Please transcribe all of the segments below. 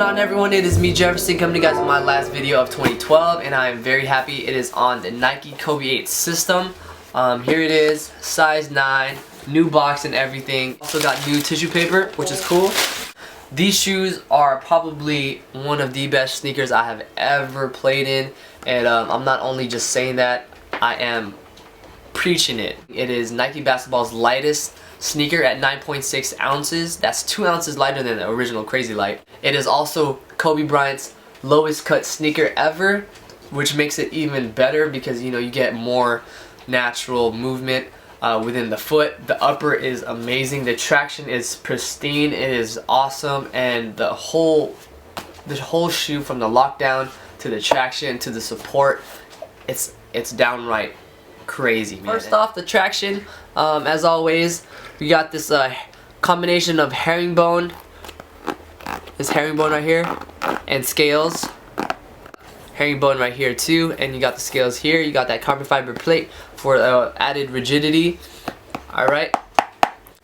going on, everyone? It is me, Jefferson, coming to you guys with my last video of 2012, and I am very happy. It is on the Nike Kobe 8 system. Here it is, size 9, new box and everything. Also got new tissue paper, which is cool. These shoes are probably one of the best sneakers I have ever played in, and I'm not only just saying that, I am preaching it. It is Nike Basketball's lightest sneaker at 9.6 ounces. That's 2 ounces lighter than the original Crazy Light. It is also Kobe Bryant's lowest cut sneaker ever, which makes it even better because you get more natural movement within the foot. The upper is amazing. The traction is pristine. It is awesome, and the whole shoe, from the lockdown to the traction to the support, it's downright crazy, man. First off, the traction, as always, we got this combination of herringbone, this herringbone right here, and scales. Herringbone right here too, and you got the scales here. You got that carbon fiber plate for added rigidity. Alright,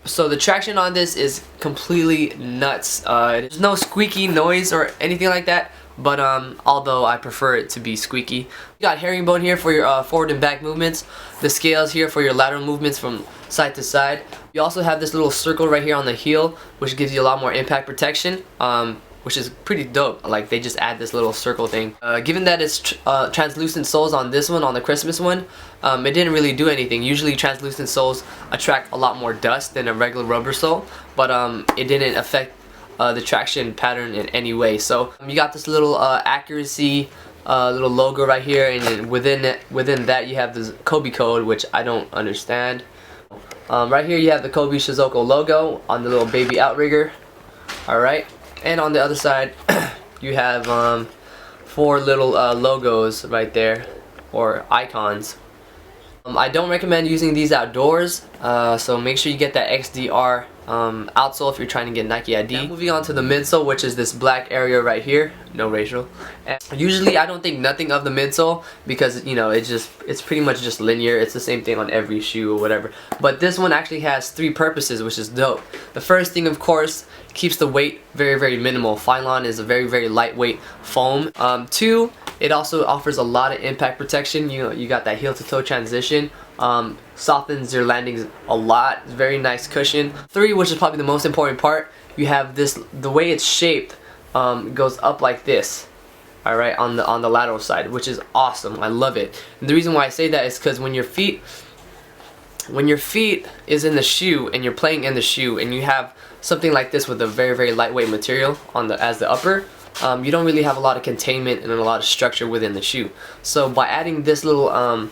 so the traction on this is completely nuts. There's no squeaky noise or anything like that, but although I prefer it to be squeaky. You got herringbone here for your forward and back movements, the scales here for your lateral movements from side to side. You also have this little circle right here on the heel, which gives you a lot more impact protection, which is pretty dope. Like, they just add this little circle thing. Given that it's translucent soles on this one, on the Christmas one, it didn't really do anything. Usually translucent soles attract a lot more dust than a regular rubber sole, but it didn't affect the traction pattern in any way. So you got this little accuracy little logo right here, and then within that you have this Kobe code, which I don't understand. Right here you have the Kobe Shizuoka logo on the little baby outrigger. Alright, and on the other side you have 4 little logos right there, or icons. I don't recommend using these outdoors, so make sure you get that XDR outsole if you're trying to get Nike ID. Now moving on to the midsole, which is this black area right here. No racial. And usually I don't think nothing of the midsole because it's pretty much just linear. It's the same thing on every shoe or whatever. But this one actually has 3 purposes, which is dope. The first thing, of course, keeps the weight very, very minimal. Phylon is a very, very lightweight foam. 2, it also offers a lot of impact protection. You got that heel to toe transition. Softens your landings a lot. Very nice cushion. 3, which is probably the most important part, you have this, the way it's shaped goes up like this. Alright, on the lateral side, which is awesome. I love it. And the reason why I say that is because when your feet is in the shoe and you're playing in the shoe and you have something like this with a very, very lightweight material as the upper, you don't really have a lot of containment and a lot of structure within the shoe. So by adding this little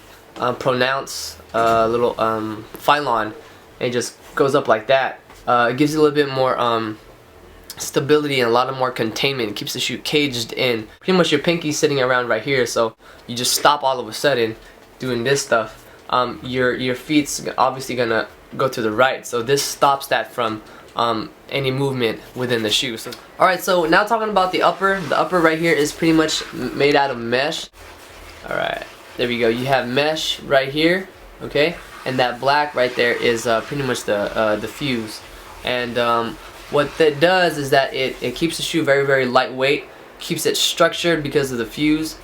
pronounced little phylon, and it just goes up like that, it gives you a little bit more stability and a lot of more containment. It keeps the shoe caged in. Pretty much your pinky's sitting around right here, so you just stop all of a sudden doing this stuff. Your feet's obviously gonna go to the right, so this stops that from any movement within the shoe. So, alright, so now talking about the upper. The upper right here is pretty much made out of mesh. Alright, there we go. You have mesh right here, okay, and that black right there is pretty much the fuse. And what that does is that it keeps the shoe very, very lightweight, keeps it structured because of the fuse,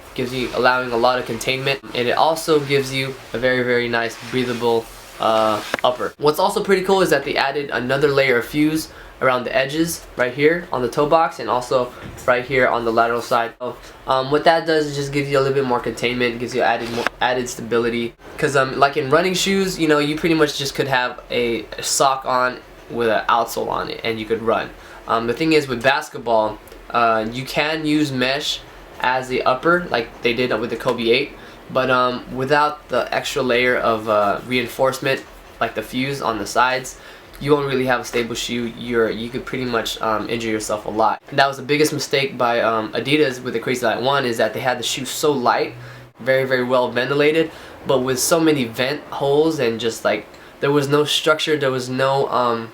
allowing a lot of containment, and it also gives you a very, very nice breathable upper. What's also pretty cool is that they added another layer of fuse around the edges right here on the toe box, and also right here on the lateral side. So, what that does is just gives you a little bit more containment, gives you added stability. Because like in running shoes, you pretty much just could have a sock on with an outsole on it and you could run. The thing is, with basketball, you can use mesh as the upper like they did with the Kobe 8, but without the extra layer of reinforcement like the fuse on the sides, you won't really have a stable shoe. You could pretty much injure yourself a lot. And that was the biggest mistake by Adidas with the Crazy Light 1, is that they had the shoe so light, very, very well ventilated, but with so many vent holes, and just like there was no structure, there was no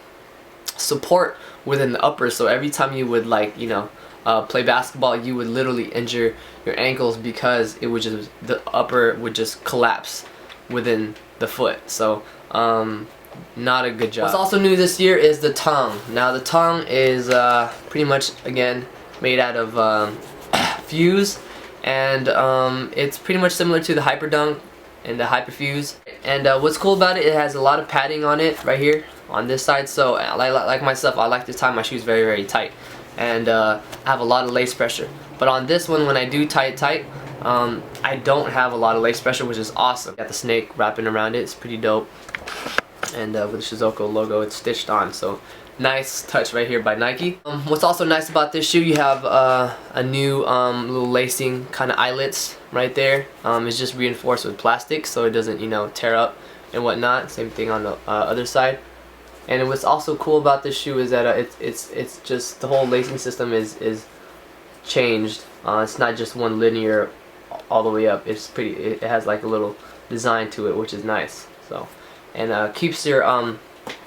support within the upper. So every time you would play basketball, you would literally injure your ankles because it would just, the upper would just collapse within the foot. So not a good job. What's also new this year is the tongue. Now the tongue is pretty much, again, made out of fuse, and it's pretty much similar to the Hyper Dunk and the Hyper Fuse. And what's cool about it, it has a lot of padding on it right here on this side. So like myself, I like to tie my shoes very, very tight, and I have a lot of lace pressure. But on this one, when I do tie it tight, I don't have a lot of lace pressure, which is awesome. Got the snake wrapping around it. It's pretty dope. And with the Shizuoka logo, it's stitched on. So nice touch right here by Nike. What's also nice about this shoe, you have a new little lacing kind of eyelets right there. It's just reinforced with plastic, so it doesn't, you know, tear up and whatnot. Same thing on the other side. And what's also cool about this shoe is that it's just the whole lacing system is changed. It's not just one linear all the way up. It's pretty. It has like a little design to it, which is nice. So, and keeps your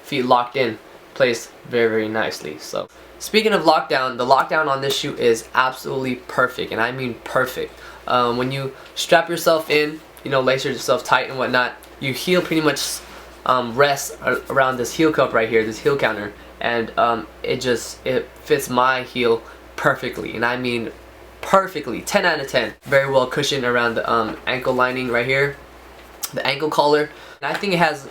feet locked in place very, very nicely. So, speaking of lockdown, the lockdown on this shoe is absolutely perfect, and I mean perfect. When you strap yourself in, you know, lace yourself tight and whatnot, your heel pretty much rests around this heel cup right here, this heel counter, and it fits my heel perfectly, and I mean perfectly. 10 out of 10. Very well cushioned around the ankle lining right here, the ankle collar, and I think it has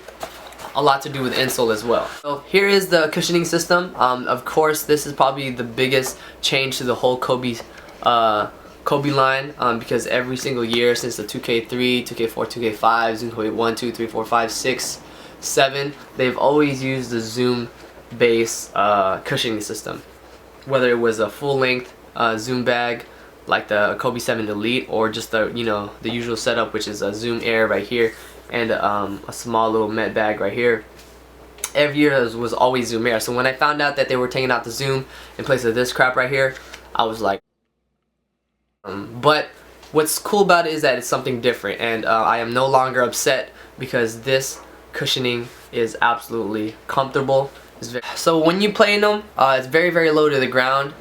a lot to do with insole as well. So here is the cushioning system. Of course, this is probably the biggest change to the whole Kobe line, because every single year since the 2K3, 2K4, 2K5, Zoom 1, 2, 3, 4, 5, 6, 7, they've always used the Zoom base cushioning system. Whether it was a full length Zoom bag like the Kobe 7 Elite, or just the, you know, the usual setup, which is a Zoom Air right here and a small little Met bag right here. Every year was always Zoom Air. So when I found out that they were taking out the Zoom in place of this crap right here, I was like, but what's cool about it is that it's something different, and I am no longer upset because this cushioning is absolutely comfortable. So when you play in them, it's very, very low to the ground.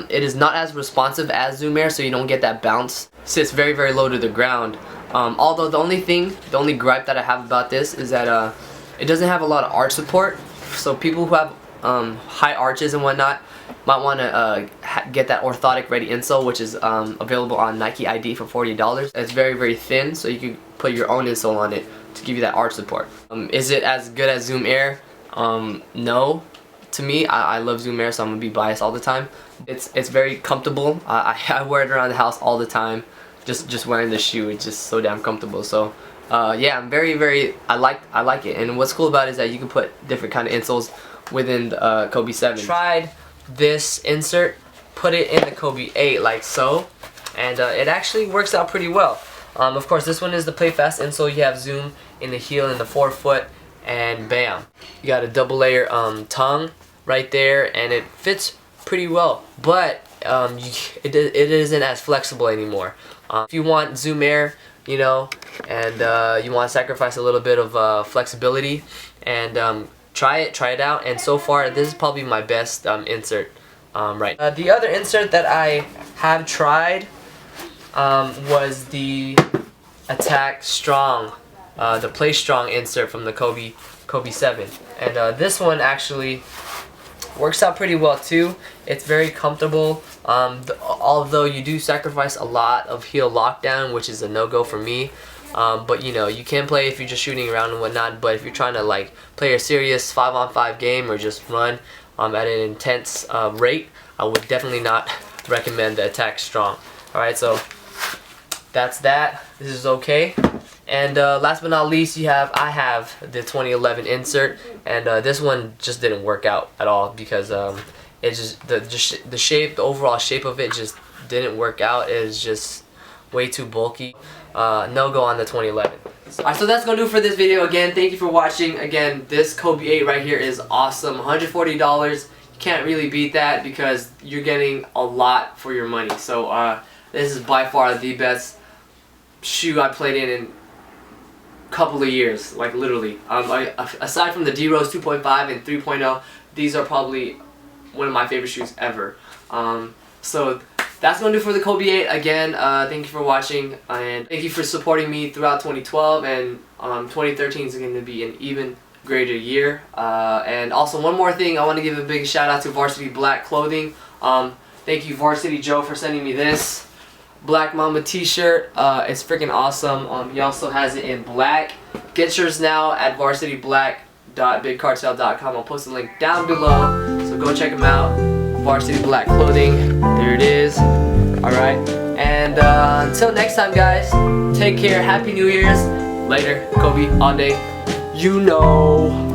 It is not as responsive as Zoom Air, so you don't get that bounce. It sits very, very low to the ground. Although the only gripe that I have about this is that it doesn't have a lot of arch support. So people who have high arches and whatnot might want to get that orthotic ready insole, which is available on Nike ID for $40. It's very, very thin, so you can put your own insole on it to give you that arch support. Is it as good as Zoom Air? No. To me, I love Zoom Air, so I'm gonna be biased all the time. It's very comfortable. I wear it around the house all the time. Just wearing this shoe, it's just so damn comfortable. So yeah, I'm very I like it. And what's cool about it is that you can put different kind of insoles within the Kobe 7. Tried this insert, put it in the Kobe 8 like so, and it actually works out pretty well. Of course, this one is the Play Fast insole. You have Zoom in the heel and the forefoot, and bam, you got a double layer tongue right there, and it fits pretty well, but it isn't as flexible anymore. If you want Zoom Air, you know, and you want to sacrifice a little bit of flexibility, and try it out. And so far, this is probably my best insert right. The other insert that I have tried was the Attack Strong, the Play Strong insert from the Kobe 7, and this one actually works out pretty well too. It's very comfortable, although you do sacrifice a lot of heel lockdown, which is a no-go for me. But you know, you can play if you're just shooting around and whatnot, but if you're trying to like play a serious 5-on-5 game or just run at an intense rate, I would definitely not recommend the Attack Strong. Alright, so that's that. This is okay. And last but not least, I have the 2011 insert, and this one just didn't work out at all because it just the shape, the overall shape of it just didn't work out. It is just way too bulky. No go on the 2011. Alright, so that's gonna do it for this video. Again, thank you for watching. Again, this Kobe 8 right here is awesome. $140. You can't really beat that because you're getting a lot for your money. So this is by far the best shoe I played in couple of years, like literally. Aside from the D-Rose 2.5 and 3.0, these are probably one of my favorite shoes ever. So that's going to do for the Kobe 8. Again, thank you for watching, and thank you for supporting me throughout 2012, and 2013 is going to be an even greater year. And also one more thing, I want to give a big shout out to Varsity Black Clothing. Thank you Varsity Joe for sending me this Black Mamba t-shirt. It's freaking awesome. He also has it in black. Get yours now at varsityblack.bigcartel.com. I'll post the link down below, so go check them out. Varsity Black clothing, there it is. Alright, and until next time guys, take care, Happy New Year's. Later, Kobe, all day, you know.